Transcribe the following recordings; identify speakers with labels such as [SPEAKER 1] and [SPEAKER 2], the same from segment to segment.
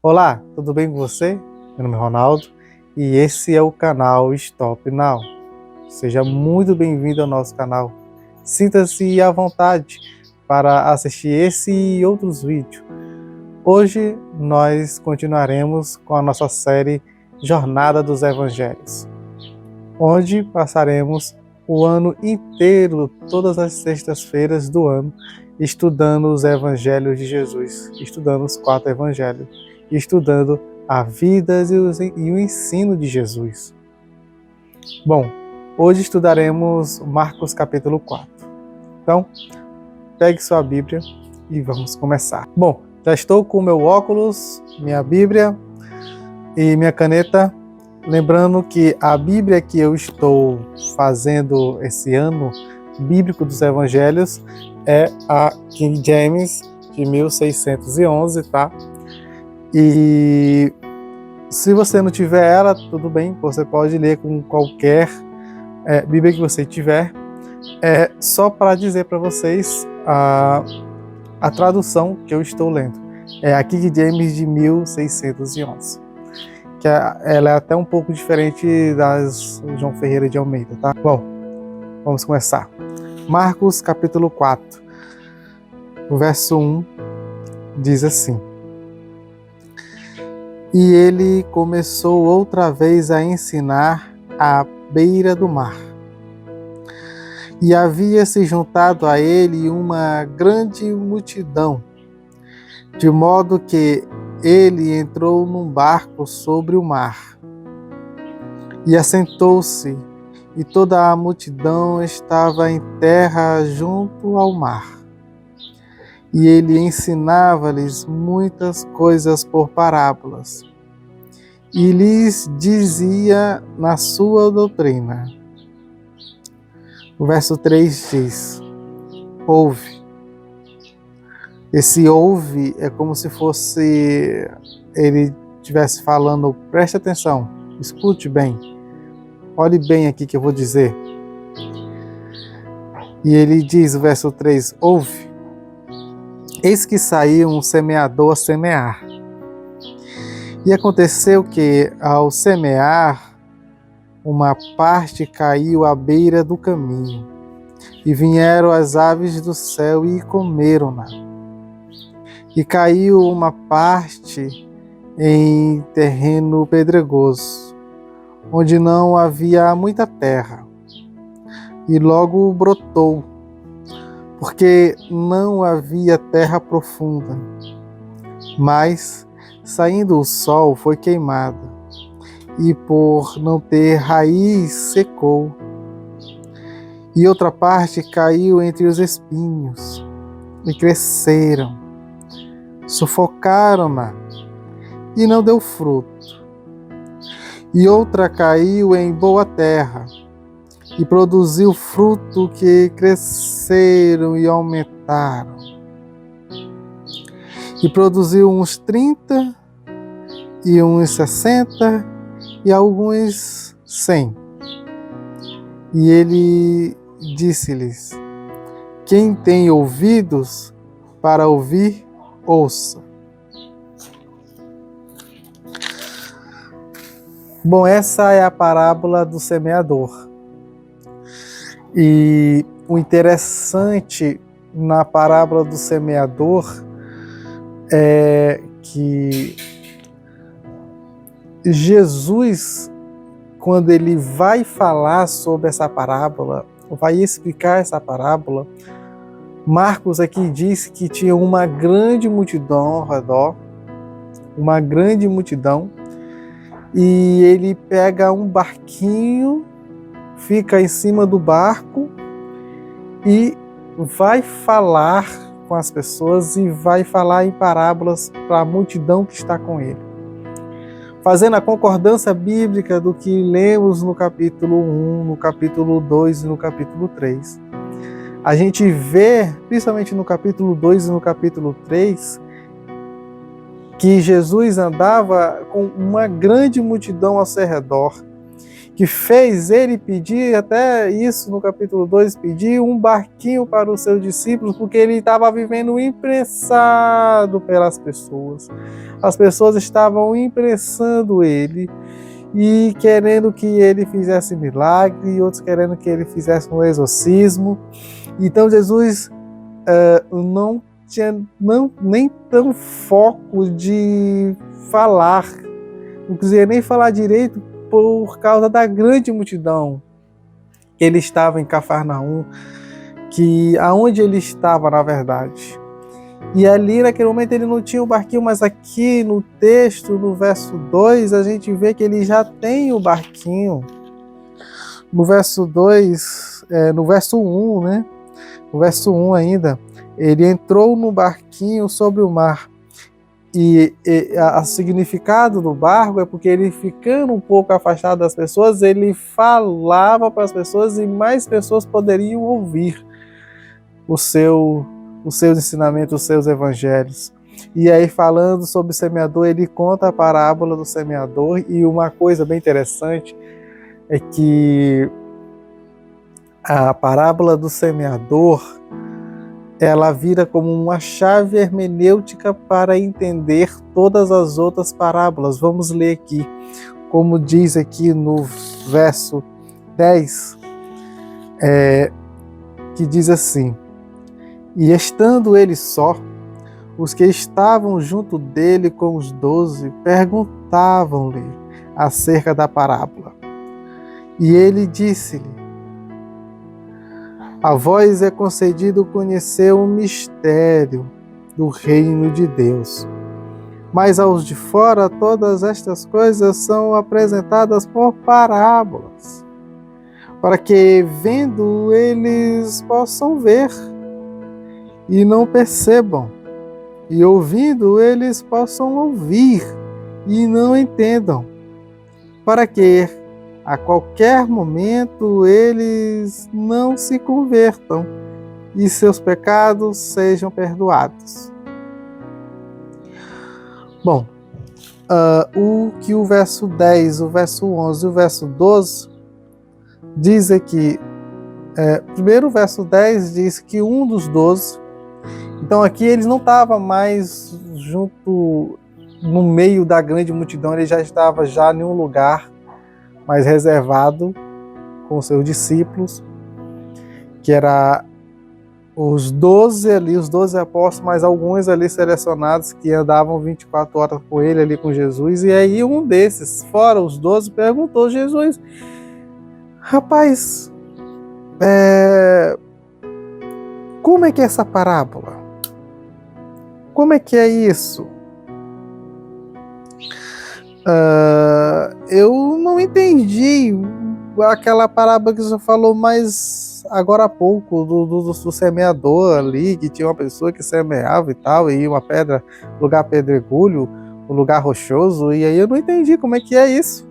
[SPEAKER 1] Olá, tudo bem com você? Meu nome é Ronaldo e esse é o canal Stop Now. Seja muito bem-vindo ao nosso canal. Sinta-se à vontade para assistir esse e outros vídeos. Hoje nós continuaremos com a nossa série Jornada dos Evangelhos, onde passaremos o ano inteiro, todas as sextas-feiras do ano, estudando os Evangelhos de Jesus, estudando os 4 Evangelhos, estudando a vida e o ensino de Jesus. Bom, hoje estudaremos Marcos capítulo 4. Então, pegue sua Bíblia e vamos começar. Bom, já estou com meu óculos, minha Bíblia e minha caneta. Lembrando que a Bíblia que eu estou fazendo esse ano bíblico dos Evangelhos é a King James de 1611, tá? E se você não tiver ela, tudo bem, você pode ler com qualquer Bíblia que você tiver. Só para dizer para vocês a tradução que eu estou lendo. É a King James de 1611. Que ela é até um pouco diferente das João Ferreira de Almeida, tá? Bom, vamos começar. Marcos capítulo 4, o verso 1 diz assim: E ele começou outra vez a ensinar à beira do mar. E havia se juntado a ele uma grande multidão, de modo que ele entrou num barco sobre o mar. E assentou-se, e toda a multidão estava em terra junto ao mar. E ele ensinava-lhes muitas coisas por parábolas, e lhes dizia na sua doutrina. O verso 3 diz: ouve. Esse ouve é como se fosse ele estivesse falando, preste atenção, escute bem, olhe bem aqui que eu vou dizer. E ele diz, o verso 3, ouve. Eis que saiu um semeador a semear. E aconteceu que, ao semear, uma parte caiu à beira do caminho, e vieram as aves do céu e comeram-na. E caiu uma parte em terreno pedregoso, onde não havia muita terra, e logo brotou, porque não havia terra profunda. Mas, saindo o sol, foi queimada, e por não ter raiz, secou. E outra parte caiu entre os espinhos, e cresceram, sufocaram-na, e não deu fruto. E outra caiu em boa terra, e produziu fruto que cresceram e aumentaram. E produziu uns 30, e uns 60, e alguns 100. E ele disse-lhes: quem tem ouvidos para ouvir, ouça. Bom, essa é a parábola do semeador. E o interessante na parábola do semeador é que Jesus, quando ele vai falar sobre essa parábola, vai explicar essa parábola, Marcos aqui diz que tinha uma grande multidão ao redor, uma grande multidão, e ele pega um barquinho, fica em cima do barco e vai falar com as pessoas e vai falar em parábolas para a multidão que está com ele. Fazendo a concordância bíblica do que lemos no capítulo 1, no capítulo 2 e no capítulo 3. A gente vê, principalmente no capítulo 2 e no capítulo 3, que Jesus andava com uma grande multidão ao seu redor. que fez ele pedir, até isso no capítulo 2, pedir um barquinho para os seus discípulos, porque ele estava vivendo imprensado pelas pessoas. As pessoas estavam imprensando ele e querendo que ele fizesse milagre, e outros querendo que ele fizesse um exorcismo. Então Jesus não tinha nem tão foco de falar, não queria nem falar direito por causa da grande multidão que ele estava em Cafarnaum, que aonde ele estava na verdade. E ali naquele momento ele não tinha o barquinho, mas aqui no texto, no verso 2, a gente vê que ele já tem o barquinho. No verso 2, no verso 1, né? No verso 1 ainda, ele entrou no barquinho sobre o mar. E o significado do barco é porque ele, ficando um pouco afastado das pessoas, ele falava para as pessoas e mais pessoas poderiam ouvir os seus ensinamentos, os seus evangelhos. E aí, falando sobre o semeador, ele conta a parábola do semeador, e uma coisa bem interessante é que a parábola do semeador, ela vira como uma chave hermenêutica para entender todas as outras parábolas. Vamos ler aqui, como diz aqui no verso 10, que diz assim: e estando ele só, os que estavam junto dele com os 12 perguntavam-lhe acerca da parábola. E ele disse-lhe: a vós é concedido conhecer o mistério do reino de Deus, mas aos de fora todas estas coisas são apresentadas por parábolas, para que, vendo, eles possam ver e não percebam, e ouvindo, eles possam ouvir e não entendam, para que a qualquer momento eles não se convertam e seus pecados sejam perdoados. Bom, o que o verso 10, o verso 11 e o verso 12 diz aqui, primeiro o verso 10 diz que um dos 12, então aqui eles não estavam mais junto no meio da grande multidão, ele já estava em um lugar mais reservado com seus discípulos, que era os 12 ali, os 12 apóstolos, mas alguns ali selecionados que andavam 24 horas com ele, ali com Jesus. E aí um desses, fora os 12, perguntou a Jesus: rapaz, como é que é essa parábola? Como é que é isso? Eu não entendi aquela parábola que você falou mais agora há pouco, do semeador ali, que tinha uma pessoa que semeava e tal, e uma pedra, lugar pedregulho, um lugar rochoso, e aí eu não entendi como é que é isso.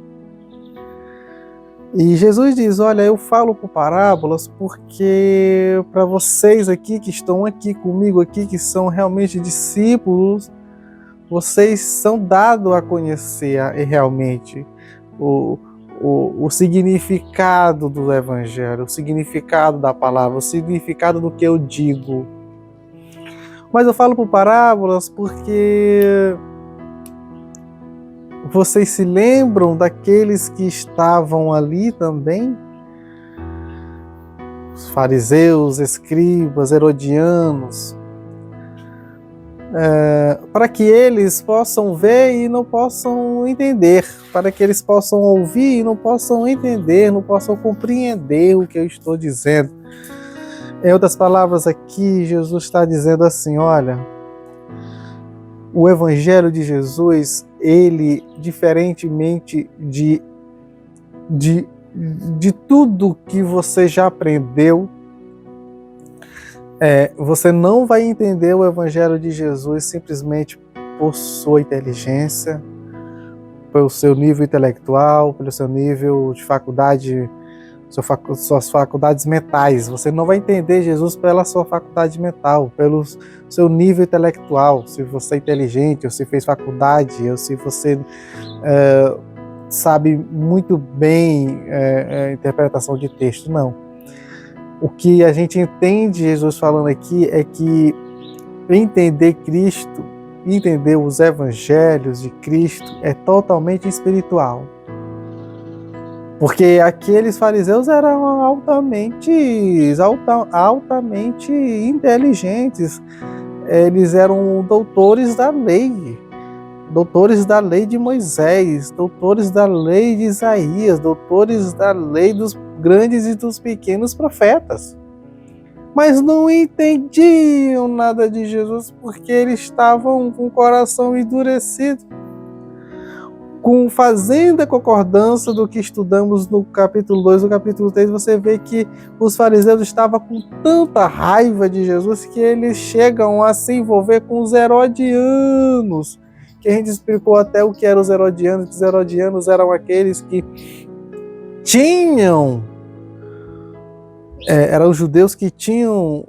[SPEAKER 1] E Jesus diz: olha, eu falo por parábolas porque para vocês aqui que estão aqui comigo, aqui que são realmente discípulos, vocês são dados a conhecer realmente o significado do Evangelho, o significado da palavra, o significado do que eu digo. Mas eu falo por parábolas porque vocês se lembram daqueles que estavam ali também? Os fariseus, escribas, herodianos, para que eles possam ver e não possam entender, para que eles possam ouvir e não possam entender, não possam compreender o que eu estou dizendo. Em outras palavras, aqui Jesus está dizendo assim: olha, o Evangelho de Jesus, ele, diferentemente de tudo que você já aprendeu, você não vai entender o Evangelho de Jesus simplesmente por sua inteligência, pelo seu nível intelectual, pelo seu nível de faculdade, suas faculdades mentais. Você não vai entender Jesus pela sua faculdade mental, pelo seu nível intelectual, se você é inteligente, ou se fez faculdade, ou se você sabe muito bem interpretação de texto, não. O que a gente entende Jesus falando aqui é que entender Cristo, entender os evangelhos de Cristo é totalmente espiritual. Porque aqueles fariseus eram altamente inteligentes. Eles eram doutores da lei de Moisés, doutores da lei de Isaías, doutores da lei dos grandes e dos pequenos profetas. Mas não entendiam nada de Jesus porque eles estavam com o coração endurecido. Fazendo a concordância do que estudamos no capítulo 2 e no capítulo 3, você vê que os fariseus estavam com tanta raiva de Jesus que eles chegam a se envolver com os herodianos, que a gente explicou até o que eram os herodianos. Os herodianos eram aqueles que eram os judeus que tinham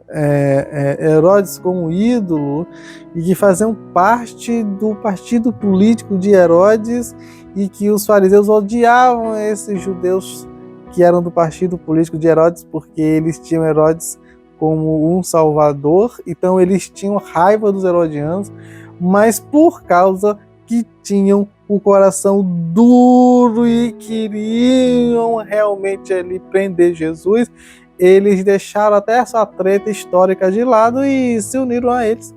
[SPEAKER 1] Herodes como ídolo e que faziam parte do partido político de Herodes, e que os fariseus odiavam esses judeus que eram do partido político de Herodes porque eles tinham Herodes como um salvador. Então eles tinham raiva dos herodianos, mas por causa que tinham o coração duro e queriam realmente ali prender Jesus, eles deixaram até essa treta histórica de lado e se uniram a eles.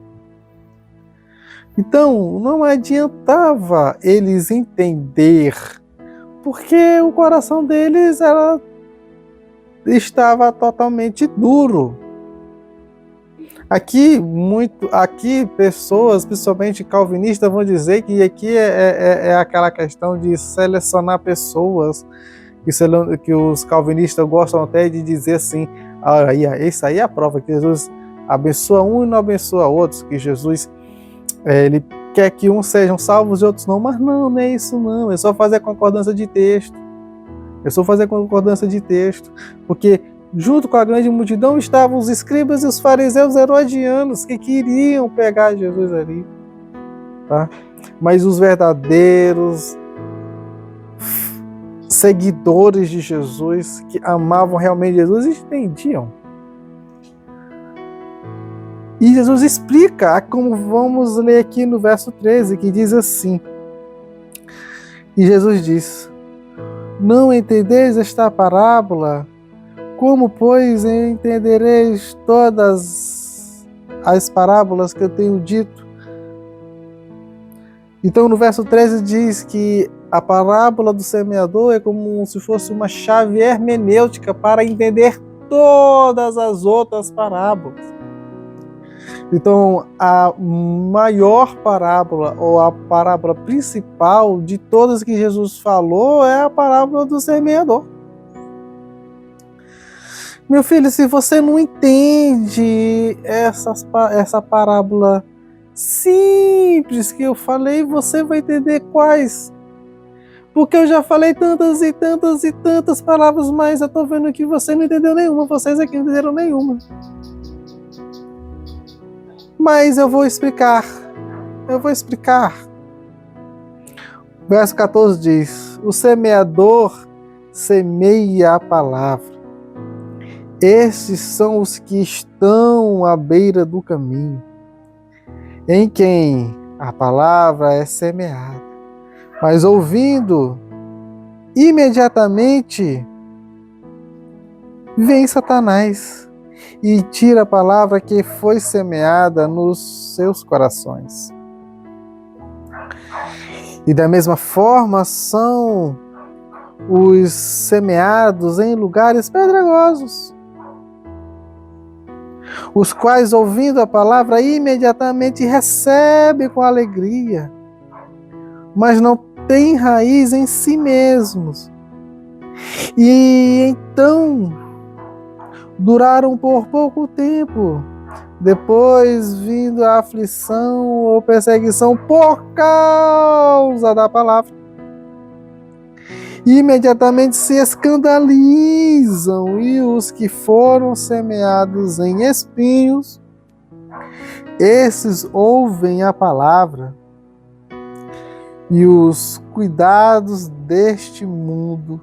[SPEAKER 1] Então, não adiantava eles entender, porque o coração deles estava totalmente duro. Aqui pessoas, principalmente calvinistas, vão dizer que aqui é aquela questão de selecionar pessoas, que os calvinistas gostam até de dizer assim: isso aí é a prova que Jesus abençoa um e não abençoa outros, que Jesus ele quer que uns sejam salvos e outros não. Mas não é isso não, é só fazer concordância de texto. Porque junto com a grande multidão estavam os escribas e os fariseus herodianos que queriam pegar Jesus ali. Tá? Mas os verdadeiros seguidores de Jesus, que amavam realmente Jesus, entendiam. E Jesus explica, como vamos ler aqui no verso 13, que diz assim: e Jesus diz: não entendeis esta parábola? Como, pois, entendereis todas as parábolas que eu tenho dito? Então, no verso 13 diz que a parábola do semeador é como se fosse uma chave hermenêutica para entender todas as outras parábolas. Então, a maior parábola, ou a parábola principal de todas que Jesus falou, é a parábola do semeador. Meu filho, se você não entende essa parábola simples que eu falei, você vai entender quais? Porque eu já falei tantas e tantas e tantas palavras, mas eu estou vendo que você não entendeu nenhuma, vocês aqui não entenderam nenhuma. Mas eu vou explicar. Verso 14 diz: o semeador semeia a palavra. Estes são os que estão à beira do caminho, em quem a palavra é semeada. Mas ouvindo, imediatamente vem Satanás e tira a palavra que foi semeada nos seus corações. E da mesma forma são os semeados em lugares pedregosos, os quais, ouvindo a palavra, imediatamente recebem com alegria, mas não têm raiz em si mesmos. E então duraram por pouco tempo, depois vindo a aflição ou perseguição por causa da palavra, imediatamente se escandalizam. E os que foram semeados em espinhos, esses ouvem a palavra e os cuidados deste mundo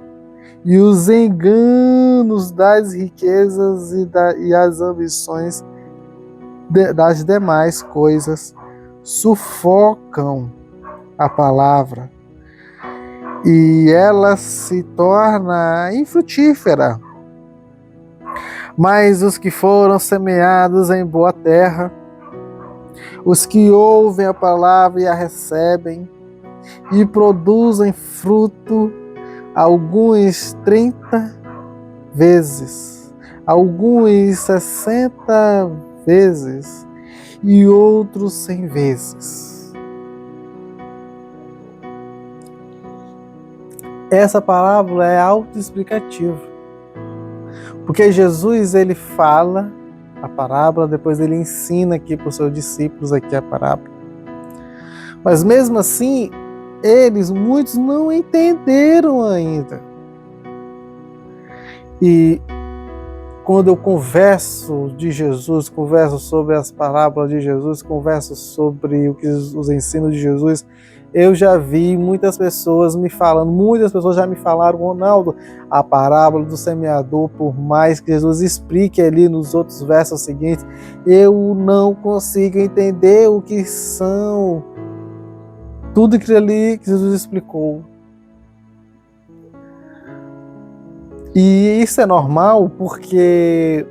[SPEAKER 1] e os enganos das riquezas e as ambições das demais coisas sufocam a palavra e ela se torna infrutífera. Mas os que foram semeados em boa terra, os que ouvem a palavra e a recebem, e produzem fruto, alguns 30 vezes, alguns 60 vezes, e outros 100 vezes. Essa parábola é autoexplicativa, porque Jesus ele fala a parábola, depois ele ensina aqui para os seus discípulos aqui a parábola. Mas mesmo assim, muitos não entenderam ainda. E quando eu converso de Jesus, converso sobre as parábolas de Jesus, converso sobre os ensinos de Jesus, eu já vi muitas pessoas me falando, muitas pessoas já me falaram, Ronaldo, a parábola do semeador, por mais que Jesus explique ali nos outros versos seguintes, eu não consigo entender o que são tudo aquilo ali que Jesus explicou. E isso é normal porque,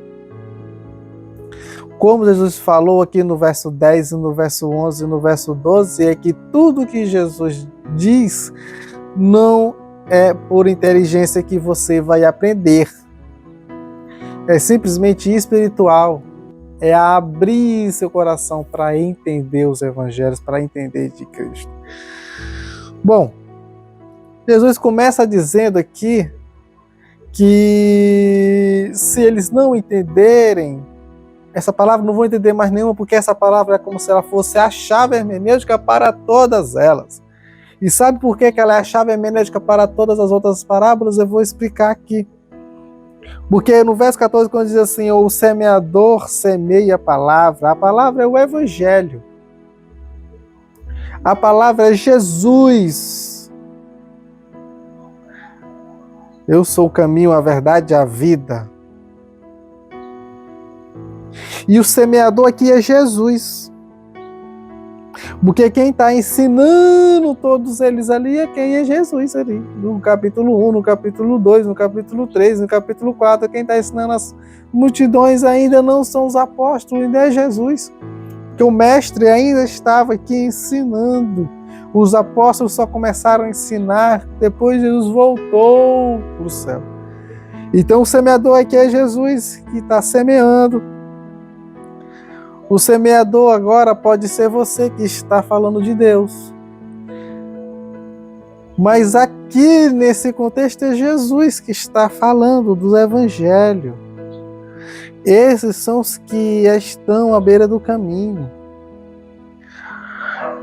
[SPEAKER 1] como Jesus falou aqui no verso 10, no verso 11 e no verso 12, é que tudo que Jesus diz não é por inteligência que você vai aprender. É simplesmente espiritual. É abrir seu coração para entender os evangelhos, para entender de Cristo. Bom, Jesus começa dizendo aqui que se eles não entenderem essa palavra, não vão entender mais nenhuma, porque essa palavra é como se ela fosse a chave hermenêutica para todas elas. E sabe por que ela é a chave hermenêutica para todas as outras parábolas? Eu vou explicar aqui. Porque no verso 14, quando diz assim, o semeador semeia a palavra é o evangelho. A palavra é Jesus. Eu sou o caminho, a verdade e a vida. E o semeador aqui é Jesus. Porque quem está ensinando todos eles ali é quem é Jesus ali. No capítulo 1, no capítulo 2, no capítulo 3, no capítulo 4. Quem está ensinando as multidões ainda não são os apóstolos, ainda é Jesus. Porque o mestre ainda estava aqui ensinando. Os apóstolos só começaram a ensinar depois Jesus voltou para o céu. Então o semeador aqui é Jesus que está semeando. O semeador agora pode ser você que está falando de Deus. Mas aqui nesse contexto é Jesus que está falando do Evangelho. Esses são os que estão à beira do caminho.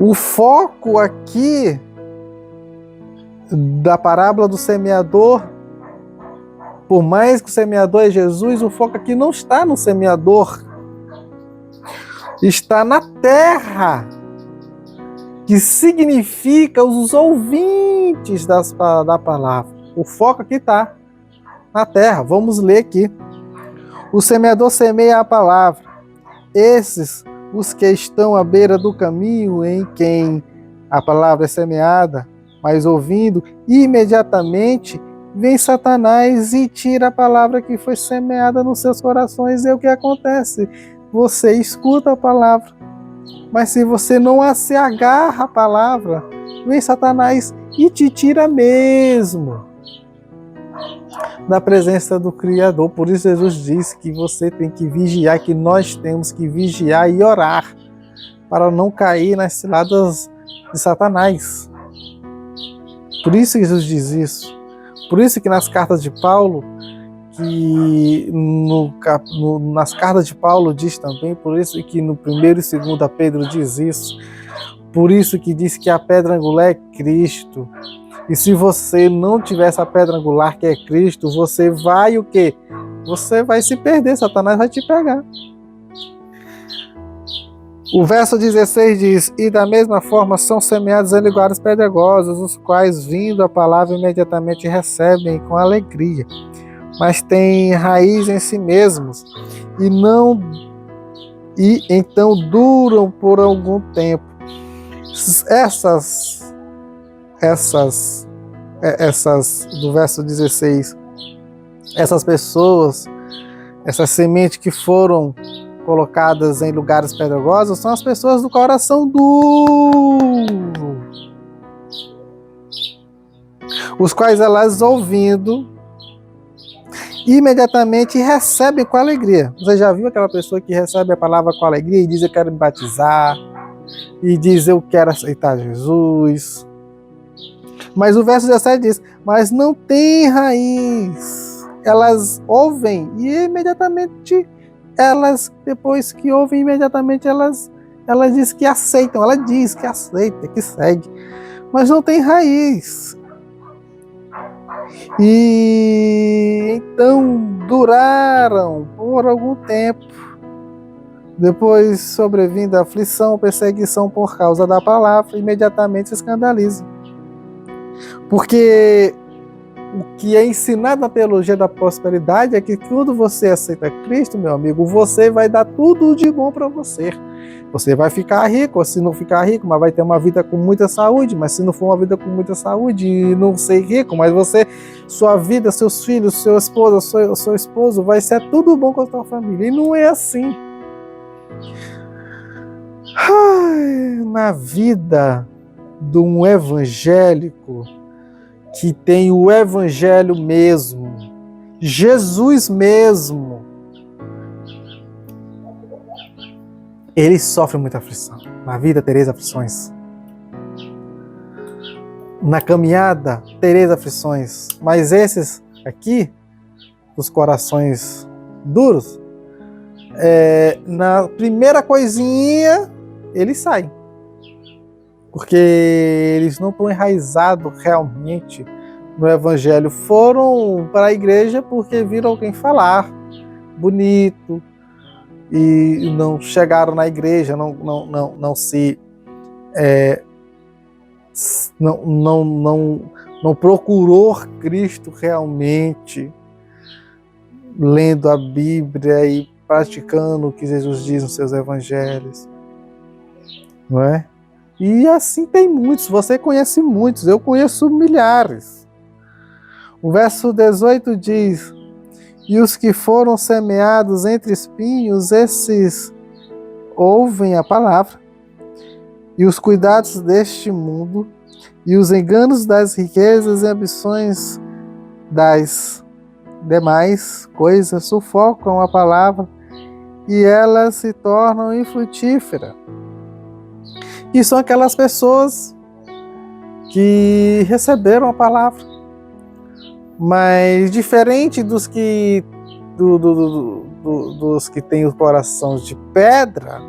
[SPEAKER 1] O foco aqui da parábola do semeador, por mais que o semeador é Jesus, o foco aqui não está no semeador, está na terra, que significa os ouvintes da palavra. O foco aqui está na terra. Vamos ler aqui. O semeador semeia a palavra. Esses, os que estão à beira do caminho em quem a palavra é semeada, mas ouvindo, imediatamente vem Satanás e tira a palavra que foi semeada nos seus corações. E o que acontece? Você escuta a palavra, mas se você não se agarra à palavra, vem Satanás e te tira mesmo da presença do Criador. Por isso Jesus disse que você tem que vigiar, que nós temos que vigiar e orar para não cair nas ciladas de Satanás. Por isso Jesus diz isso. Por isso que nas cartas de Paulo, nas cartas de Paulo diz também, por isso que no 1 e 2 Pedro diz isso, por isso que diz que a pedra angular é Cristo. E se você não tiver essa pedra angular que é Cristo, você vai o quê? Você vai se perder, Satanás vai te pegar. O verso 16 diz: e da mesma forma são semeados em lugares pedregosos, os quais, vindo a palavra, imediatamente recebem com alegria, mas têm raiz em si mesmos, e então duram por algum tempo. Essas do verso 16, essas pessoas, essas sementes que foram colocadas em lugares pedregosos, são as pessoas do coração duro, os quais elas, ouvindo, imediatamente recebem com alegria. Você já viu aquela pessoa que recebe a palavra com alegria e diz: eu quero me batizar, e diz: eu quero aceitar Jesus? Mas o verso 17 diz: mas não tem raiz. Elas ouvem e imediatamente depois que ouvem, imediatamente elas dizem que aceitam. Ela diz que aceita, que segue, mas não tem raiz. E então duraram por algum tempo. Depois, sobrevindo a aflição, perseguição por causa da palavra, imediatamente se escandalizam. Porque o que é ensinado na teologia da prosperidade é que quando você aceita Cristo, meu amigo, você vai dar tudo de bom para você. Você vai ficar rico, ou se não ficar rico, mas vai ter uma vida com muita saúde. Mas se não for uma vida com muita saúde e não ser rico, mas sua vida, seus filhos, sua esposa, seu esposo, vai ser tudo bom com a sua família. E não é assim. Na vida de um evangélico que tem o evangelho mesmo, Jesus mesmo, ele sofre muita aflição. Na vida tereis aflições. Na caminhada tereis aflições. Mas esses aqui, os corações duros, na primeira coisinha, eles saem. Porque eles não estão enraizados realmente no Evangelho. Foram para a igreja porque viram alguém falar bonito e não chegaram na igreja, não procurou Cristo realmente, lendo a Bíblia e praticando o que Jesus diz nos seus evangelhos, não é? E assim tem muitos, você conhece muitos, eu conheço milhares. O verso 18 diz: e os que foram semeados entre espinhos, esses ouvem a palavra, e os cuidados deste mundo, e os enganos das riquezas e ambições das demais coisas sufocam a palavra, e elas se tornam infrutíferas. E são aquelas pessoas que receberam a palavra, mas diferente dos que têm os corações de pedra,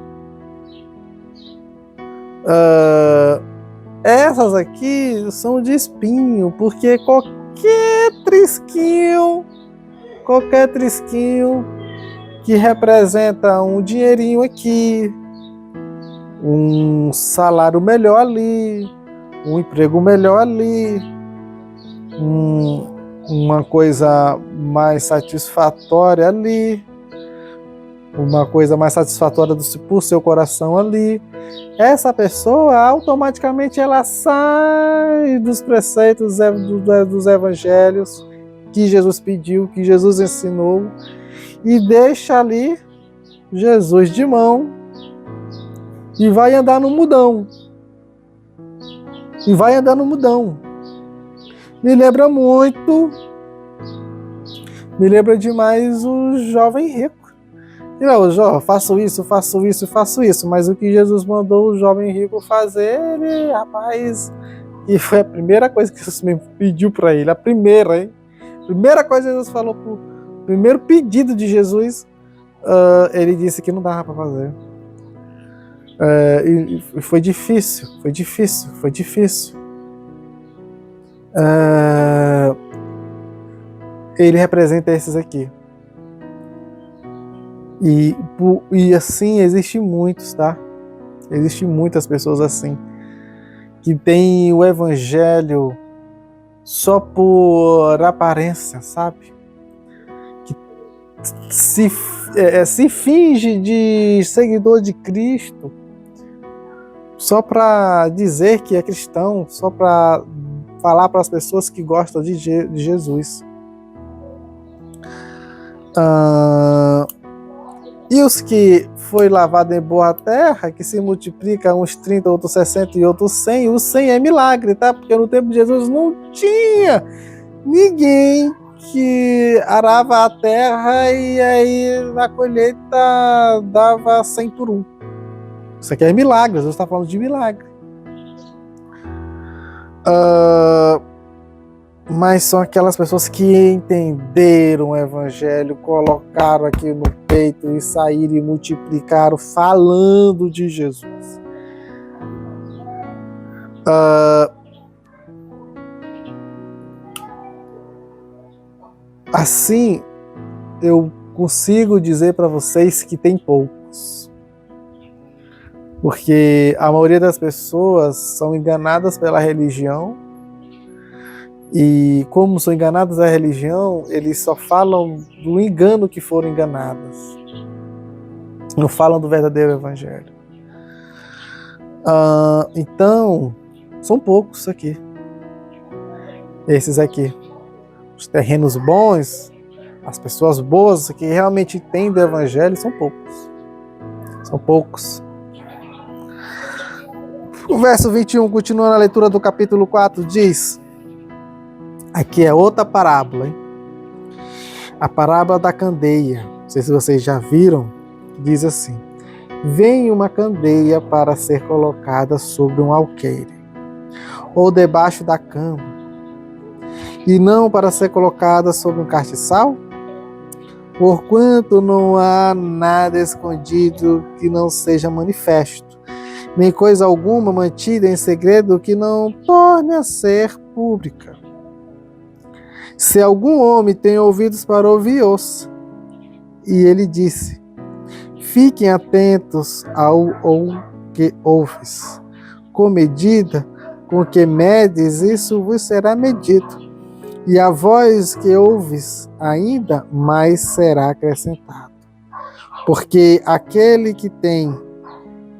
[SPEAKER 1] essas aqui são de espinho, porque qualquer trisquinho que representa um dinheirinho aqui, um salário melhor ali, um emprego melhor ali, uma coisa mais satisfatória ali, uma coisa mais satisfatória por seu coração ali, essa pessoa automaticamente ela sai dos preceitos dos evangelhos que Jesus pediu, que Jesus ensinou, e deixa ali Jesus de mão e vai andar no mundão. Me lembra demais o jovem rico. E não, faço isso, mas o que Jesus mandou o jovem rico fazer, e foi a primeira coisa que Jesus me pediu para ele, a primeira coisa que Jesus falou, o primeiro pedido de Jesus, ele disse que não dava para fazer. E foi difícil. Ele representa esses aqui. E assim existem muitos, tá? Existem muitas pessoas assim, que têm o evangelho só por aparência, sabe? Que se finge de seguidor de Cristo só para dizer que é cristão, só para falar para as pessoas que gostam de Jesus. E os que foi lavado em boa terra, que se multiplica uns 30, outros 60 e outros 100, o 100 é milagre, tá? Porque no tempo de Jesus não tinha ninguém que arava a terra e aí na colheita dava 100 por 1. Isso aqui é milagre, Jesus está falando de milagre. Mas são aquelas pessoas que entenderam o evangelho, colocaram aqui no peito e saíram e multiplicaram falando de Jesus. Assim, eu consigo dizer para vocês que tem poucos. Porque a maioria das pessoas são enganadas pela religião. E como são enganadas pela religião, eles só falam do engano que foram enganadas. Não falam do verdadeiro evangelho. Então, são poucos aqui. Esses aqui. Os terrenos bons, as pessoas boas que realmente têm do evangelho, são poucos. São poucos. O verso 21, continuando a leitura do capítulo 4, diz... Aqui é outra parábola, hein? A parábola da candeia. Não sei se vocês já viram. Diz assim: vem uma candeia para ser colocada sobre um alqueire, ou debaixo da cama, e não para ser colocada sobre um castiçal? Porquanto não há nada escondido que não seja manifesto, nem coisa alguma mantida em segredo que não torne a ser pública. Se algum homem tem ouvidos para ouvir, ouça. E ele disse: fiquem atentos ao que ouves. Com medida com que medes, isso vos será medido. E a voz que ouves, ainda mais será acrescentado. Porque aquele que tem,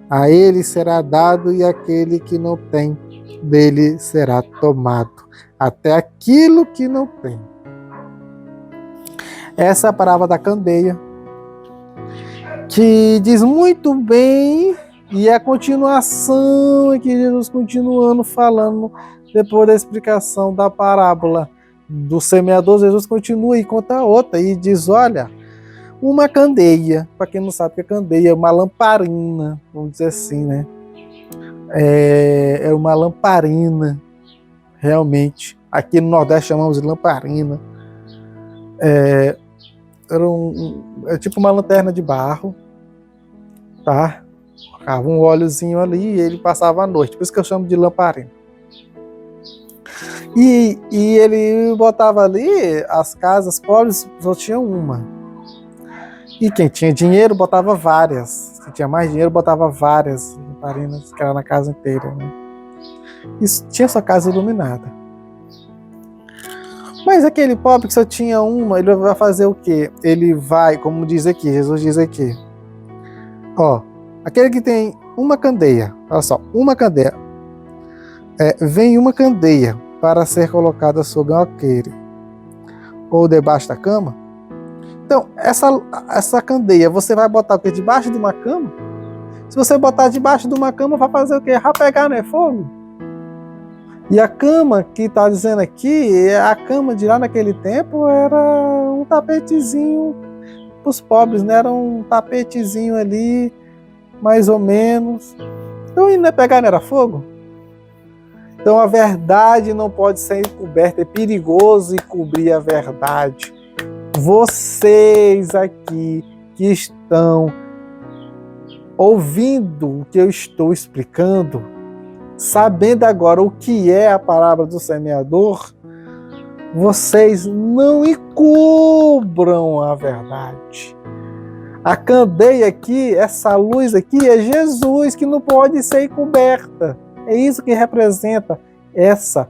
[SPEAKER 1] a ele será dado, e aquele que não tem, dele será tomado. Até aquilo que não tem. Essa é a parábola da candeia, que diz muito bem, e é a continuação aqui, Jesus continuando falando, depois da explicação da parábola do semeador, Jesus continua e conta outra, e diz, olha, uma candeia, para quem não sabe o que é candeia, é uma lamparina, vamos dizer assim, né? É uma lamparina, realmente. Aqui no Nordeste chamamos de lamparina. É tipo uma lanterna de barro, tá? Colocava um óleozinho ali e ele passava a noite. Por isso que eu chamo de lamparina. E ele botava ali, as casas pobres só tinham uma. E quem tinha dinheiro botava várias. Quem tinha mais dinheiro botava várias lamparinas, que era na casa inteira, né? Isso tinha sua casa iluminada. Mas aquele pobre que só tinha uma, ele vai fazer o quê? Ele vai, como diz aqui, Jesus diz aqui, ó, aquele que tem uma candeia, olha só, uma candeia, vem uma candeia para ser colocada sobre um alqueire, ou debaixo da cama. Então, essa candeia, você vai botar o quê? Debaixo de uma cama? Se você botar debaixo de uma cama, vai fazer o quê? Vai pegar, né? Fogo. E a cama que está dizendo aqui, a cama de lá naquele tempo era um tapetezinho para os pobres, né? Era um tapetezinho ali, mais ou menos. Então, e não é pegar, não era fogo? Então, a verdade não pode ser encoberta, é perigoso encobrir a verdade. Vocês aqui que estão ouvindo o que eu estou explicando, sabendo agora o que é a parábola do semeador, vocês não encubram a verdade. A candeia aqui, essa luz aqui, é Jesus, que não pode ser encoberta. É isso que representa essa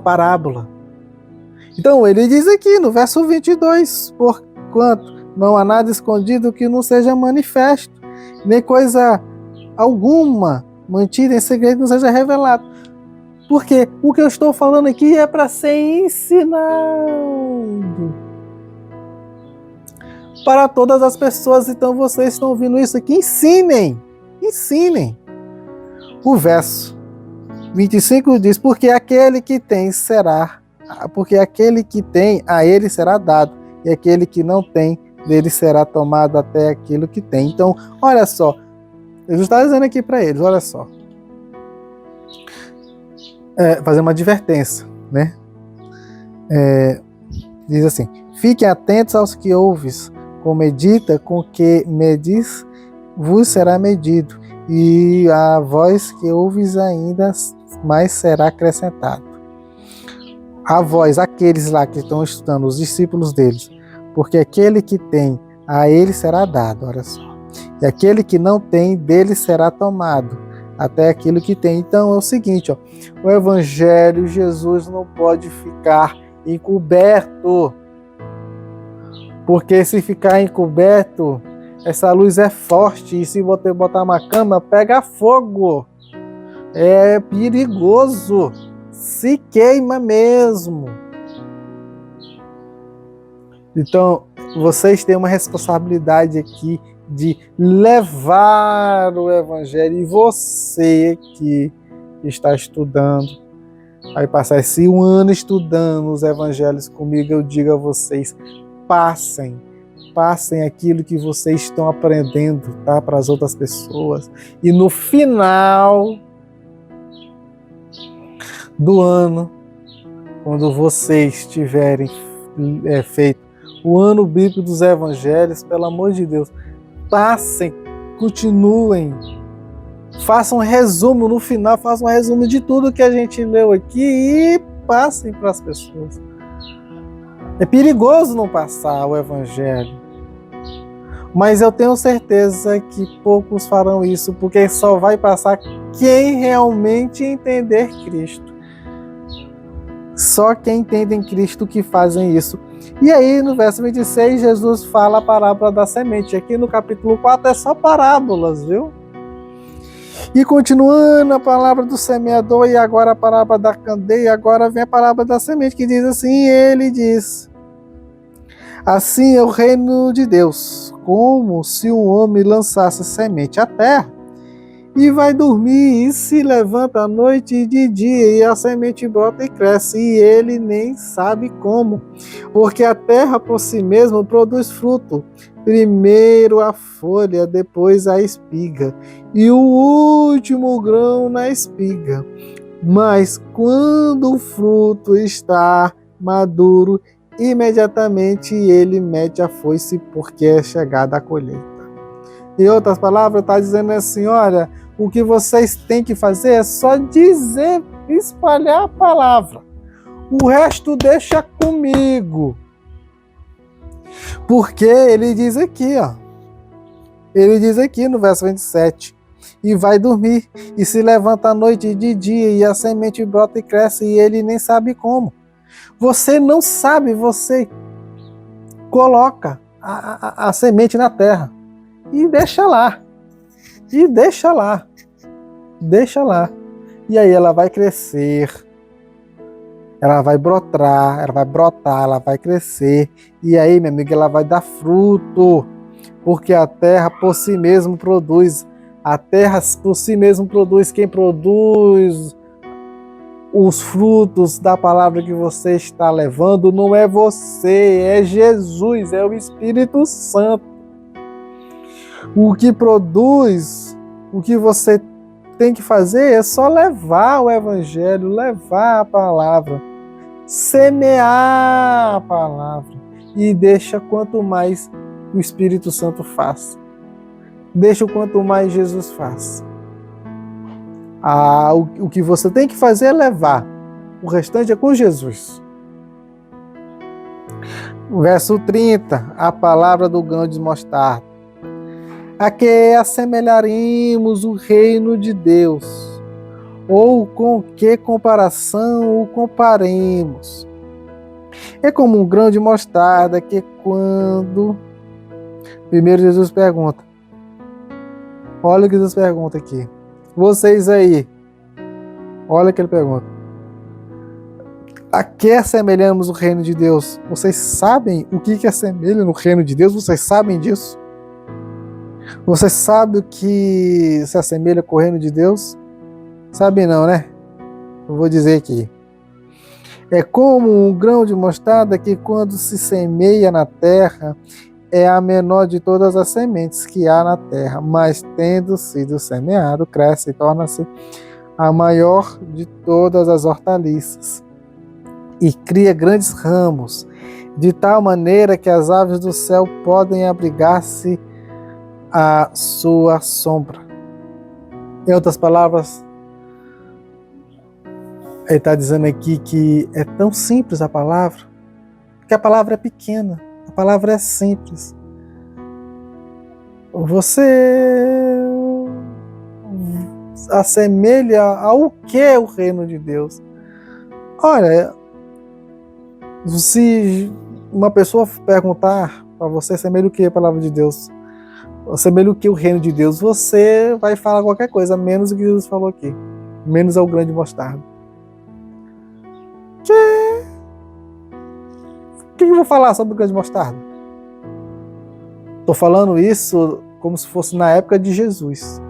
[SPEAKER 1] parábola. Então, ele diz aqui no verso 22, porquanto não há nada escondido que não seja manifesto, nem coisa alguma mantida em segredo não seja revelado. Porque o que eu estou falando aqui é para ser ensinado para todas as pessoas. Então, vocês estão ouvindo isso aqui, ensinem. O verso 25 diz, porque aquele que tem, a ele será dado, e aquele que não tem, dele será tomado até aquilo que tem. Então, olha só, Jesus está dizendo aqui para eles, olha só, fazer uma advertência, né? Diz assim, fiquem atentos aos que ouves, com medida com que medis, vos será medido, e a vós que ouves ainda mais será acrescentado. A vós, aqueles lá que estão estudando, os discípulos deles, porque aquele que tem, a ele será dado, olha só. E aquele que não tem, dele será tomado, até aquilo que tem. Então é o seguinte, ó, o Evangelho, Jesus não pode ficar encoberto, porque se ficar encoberto, essa luz é forte, e se você botar uma câmera, pega fogo. É perigoso, se queima mesmo. Então, vocês têm uma responsabilidade aqui de levar o Evangelho, e você que está estudando, vai passar esse um ano estudando os Evangelhos comigo, eu digo a vocês, passem aquilo que vocês estão aprendendo, tá, para as outras pessoas, e no final do ano, quando vocês tiverem feito o ano bíblico dos Evangelhos, pelo amor de Deus, passem, continuem, façam um resumo no final, façam um resumo de tudo que a gente leu aqui e passem para as pessoas. É perigoso não passar o Evangelho, mas eu tenho certeza que poucos farão isso, porque só vai passar quem realmente entender Cristo. Só quem entende em Cristo que fazem isso. E aí, no verso 26, Jesus fala a parábola da semente. Aqui no capítulo 4 é só parábolas, viu? E continuando a palavra do semeador, e agora a parábola da candeia, agora vem a parábola da semente, que diz assim, ele diz, assim é o reino de Deus, como se um homem lançasse semente à terra, e vai dormir, e se levanta à noite e de dia, e a semente brota e cresce, e ele nem sabe como, porque a terra por si mesma produz fruto, primeiro a folha, depois a espiga, e o último grão na espiga. Mas quando o fruto está maduro, imediatamente ele mete a foice, porque é chegada a colheita. Em outras palavras, está dizendo assim, olha, o que vocês têm que fazer é só dizer, espalhar a palavra. O resto deixa comigo. Porque ele diz aqui, ó. Ele diz aqui no verso 27. E vai dormir, e se levanta à noite e de dia, e a semente brota e cresce, e ele nem sabe como. Você não sabe, você coloca a semente na terra. E deixa lá. Deixa lá. E aí ela vai crescer. Ela vai brotar, ela vai crescer. E aí, minha amiga, ela vai dar fruto. Porque a terra por si mesmo produz. A terra por si mesmo produz. Quem produz os frutos da palavra que você está levando não é você, é Jesus, é o Espírito Santo. O que produz, o que você tem que fazer é só levar o Evangelho, levar a palavra, semear a palavra, e deixa quanto mais o Espírito Santo faça. Deixa o quanto mais Jesus faça. O que você tem que fazer é levar. O restante é com Jesus. Verso 30, a palavra do grão de mostarda. A que assemelharemos o reino de Deus? Ou com que comparação o comparemos? É como um grão de mostarda que quando... Primeiro Jesus pergunta. Olha o que Jesus pergunta aqui. Vocês aí. Olha o que ele pergunta. A que assemelhamos o reino de Deus? Vocês sabem o que assemelha no reino de Deus? Vocês sabem disso? Vocês sabem o que se assemelha com o reino de Deus? Sabem não, né? Eu vou dizer aqui. É como um grão de mostarda que quando se semeia na terra é a menor de todas as sementes que há na terra, mas tendo sido semeado, cresce e torna-se a maior de todas as hortaliças e cria grandes ramos, de tal maneira que as aves do céu podem abrigar-se à sua sombra. Em outras palavras, ele está dizendo aqui que é tão simples a palavra, porque a palavra é pequena, a palavra é simples. Você assemelha ao que é o reino de Deus? Olha, se uma pessoa perguntar para você, assemelha o que a palavra de Deus? Assemelha o que o reino de Deus? Você vai falar qualquer coisa, menos o que Jesus falou aqui. Menos ao grão de mostarda. O que eu vou falar sobre o grão de mostarda? Estou falando isso como se fosse na época de Jesus.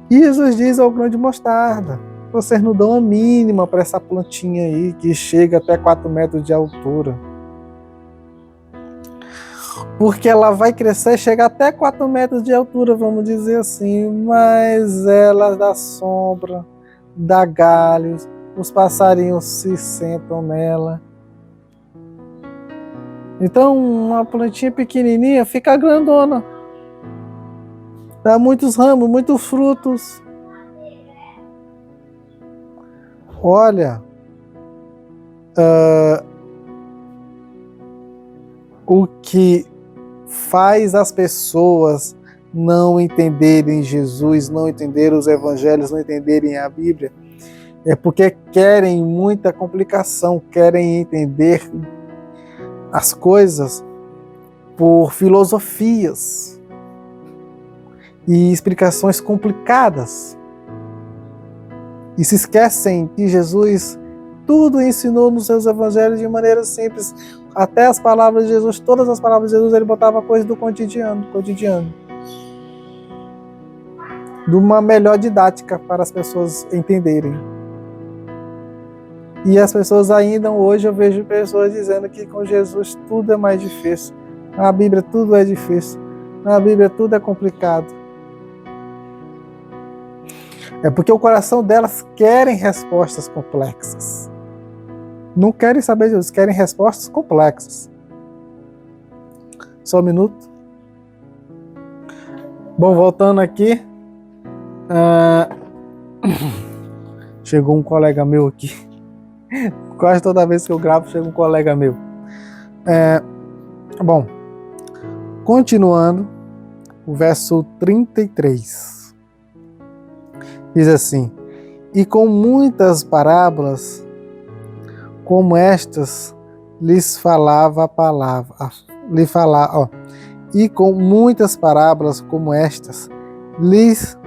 [SPEAKER 1] E Jesus diz ao grão de mostarda: vocês não dão a mínima para essa plantinha aí que chega até 4 metros de altura. Porque ela vai crescer e chegar até 4 metros de altura, vamos dizer assim, mas ela dá sombra, dá galhos, os passarinhos se sentam nela. Então, uma plantinha pequenininha fica grandona. Dá muitos ramos, muitos frutos. Olha, o que faz as pessoas não entenderem Jesus, não entenderem os evangelhos, não entenderem a Bíblia, é porque querem muita complicação, querem entender as coisas por filosofias e explicações complicadas. E se esquecem que Jesus tudo ensinou nos seus evangelhos de maneira simples. Até as palavras de Jesus, todas as palavras de Jesus, ele botava coisas do cotidiano. De uma melhor didática para as pessoas entenderem. E as pessoas ainda hoje, eu vejo pessoas dizendo que com Jesus tudo é mais difícil. Na Bíblia tudo é difícil. Na Bíblia tudo é complicado. É porque o coração delas querem respostas complexas. Não querem saber de Jesus, querem respostas complexas. Só um minuto. Bom, voltando aqui. Chegou um colega meu aqui. Quase toda vez que eu gravo, chega um colega meu. Bom, continuando, o verso 33. Diz assim: e com muitas parábolas como estas lhes falava a palavra. E com muitas parábolas como estas lhes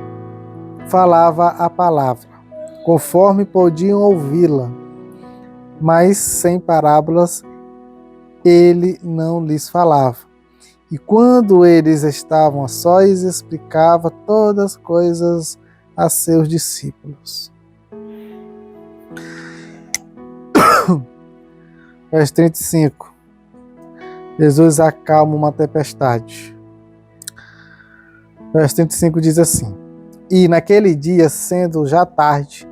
[SPEAKER 1] falava a palavra, conforme podiam ouvi-la, mas sem parábolas ele não lhes falava. E quando eles estavam a sós, explicava todas as coisas a seus discípulos. Verso 35. Jesus acalma uma tempestade. Verso 35 diz assim: e naquele dia, sendo já tarde,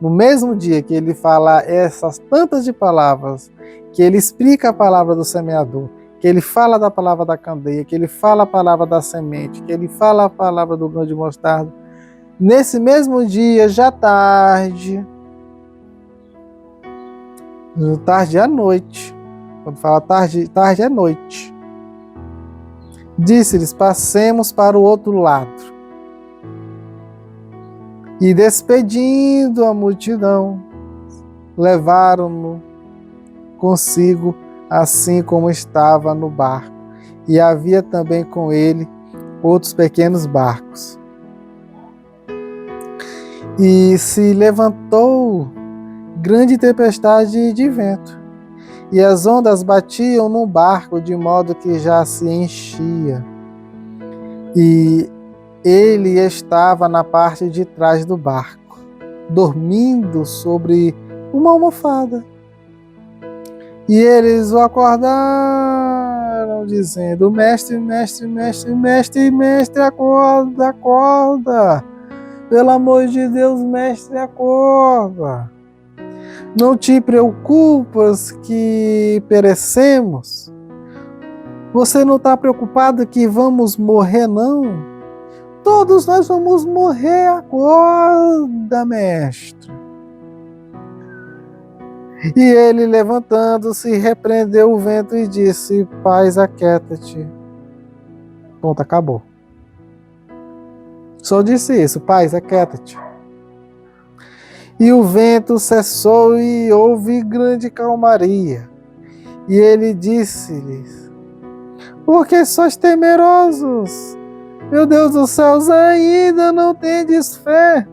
[SPEAKER 1] no mesmo dia que ele fala essas tantas de palavras, que ele explica a palavra do semeador, que ele fala da palavra da candeia, que ele fala a palavra da semente, que ele fala a palavra do grão de mostarda, nesse mesmo dia, já tarde à noite, Quando fala tarde, tarde é noite. Disse-lhes: passemos para o outro lado. E despedindo a multidão, levaram-no consigo, assim como estava no barco. E havia também com ele outros pequenos barcos. E se levantou grande tempestade de vento, e as ondas batiam no barco de modo que já se enchia. E ele estava na parte de trás do barco, dormindo sobre uma almofada. E eles o acordaram, dizendo: mestre, mestre, mestre, mestre, mestre, acorda, acorda. Pelo amor de Deus, mestre, acorda. Não te preocupas que perecemos? Você não está preocupado que vamos morrer, não? Todos nós vamos morrer, acorda, mestre. E ele, levantando-se, repreendeu o vento e disse: paz, aquieta-te. Ponto, acabou. Só disse isso: paz, aquieta-te. E o vento cessou e houve grande calmaria. E ele disse-lhes: por que sois temerosos? Meu Deus dos céus, ainda não tendes fé?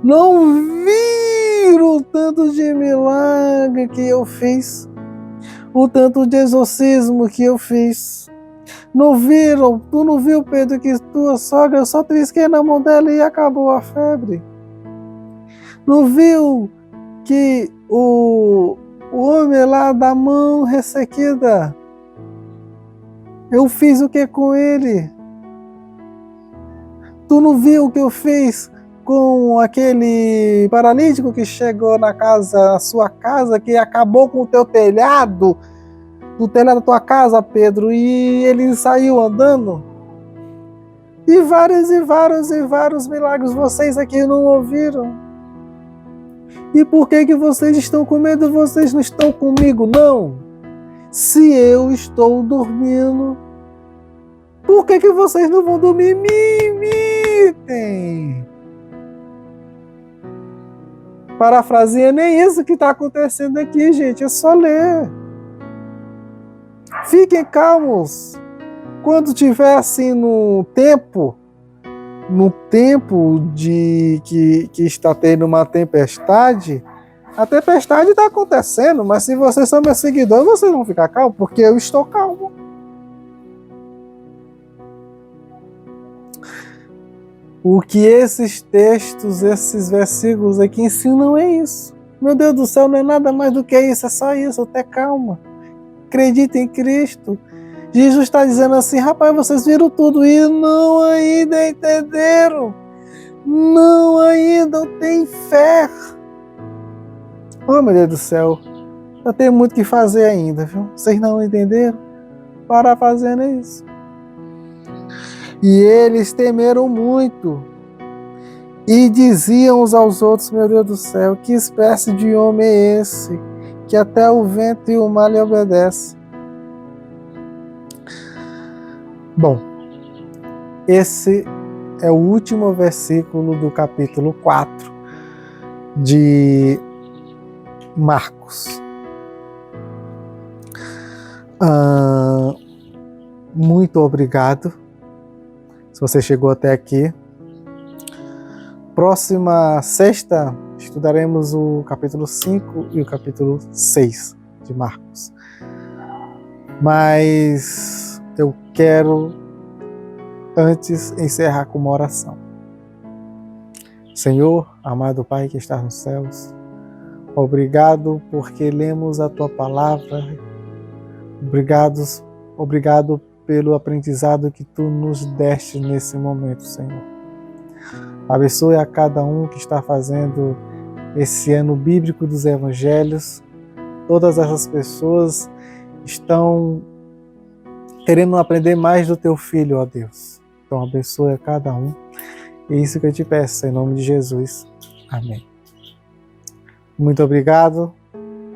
[SPEAKER 1] Não viram o tanto de milagre que eu fiz, o tanto de exorcismo que eu fiz? Não viram? Tu não viu, Pedro, que tua sogra, eu só trisquei na mão dela e acabou a febre? Não viu que o homem lá da mão ressequida, eu fiz o que com ele? Tu não viu o que eu fiz com aquele paralítico que chegou na sua casa, que acabou com o teu telhado, do telhado da tua casa, Pedro, e ele saiu andando? E vários milagres vocês aqui não ouviram? E por que vocês estão com medo? Vocês não estão comigo, não? Se eu estou dormindo, por que vocês não vão dormir? Me imitem. Parafraseia, nem isso que está acontecendo aqui, gente. É só ler. Fiquem calmos. Quando tiver assim no tempo de que está tendo uma tempestade, a tempestade está acontecendo, mas se vocês são meus seguidores, vocês vão ficar calmos, porque eu estou calmo. O que esses textos, esses versículos aqui ensinam é isso. Meu Deus do céu, não é nada mais do que isso, é só isso, até calma. Acredita em Cristo. Jesus está dizendo assim: rapaz, vocês viram tudo e não ainda entenderam. Não ainda tem fé. Oh, meu Deus do céu, eu tenho muito o que fazer ainda, viu? Vocês não entenderam? Para fazendo isso. E eles temeram muito e diziam uns aos outros: meu Deus do céu, que espécie de homem é esse, que até o vento e o mar lhe obedecem? Bom, esse é o último versículo do capítulo 4 de Marcos. Muito obrigado se você chegou até aqui. Próxima sexta estudaremos o capítulo 5 e o capítulo 6 de Marcos. Mas eu quero antes encerrar com uma oração. Senhor, amado Pai que está nos céus, obrigado porque lemos a Tua palavra. Obrigado pelo aprendizado que Tu nos deste nesse momento, Senhor. Abençoe a cada um que está fazendo esse ano bíblico dos Evangelhos. Todas essas pessoas estão querendo aprender mais do Teu Filho, ó Deus. Então abençoe a cada um. É isso que eu te peço, em nome de Jesus. Amém. Muito obrigado.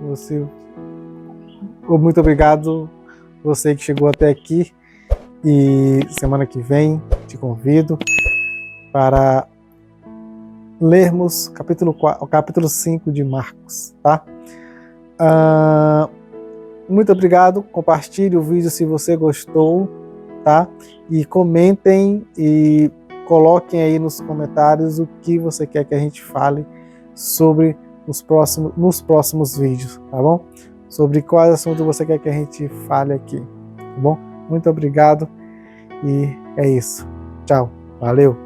[SPEAKER 1] Você Muito obrigado você que chegou até aqui, e semana que vem te convido para lermos o capítulo 5 de Marcos, tá? Muito obrigado, compartilhe o vídeo se você gostou, tá? E comentem e coloquem aí nos comentários o que você quer que a gente fale sobre nos próximos vídeos, tá bom? Sobre quais assuntos você quer que a gente fale aqui, tá bom? Muito obrigado e é isso. Tchau, valeu!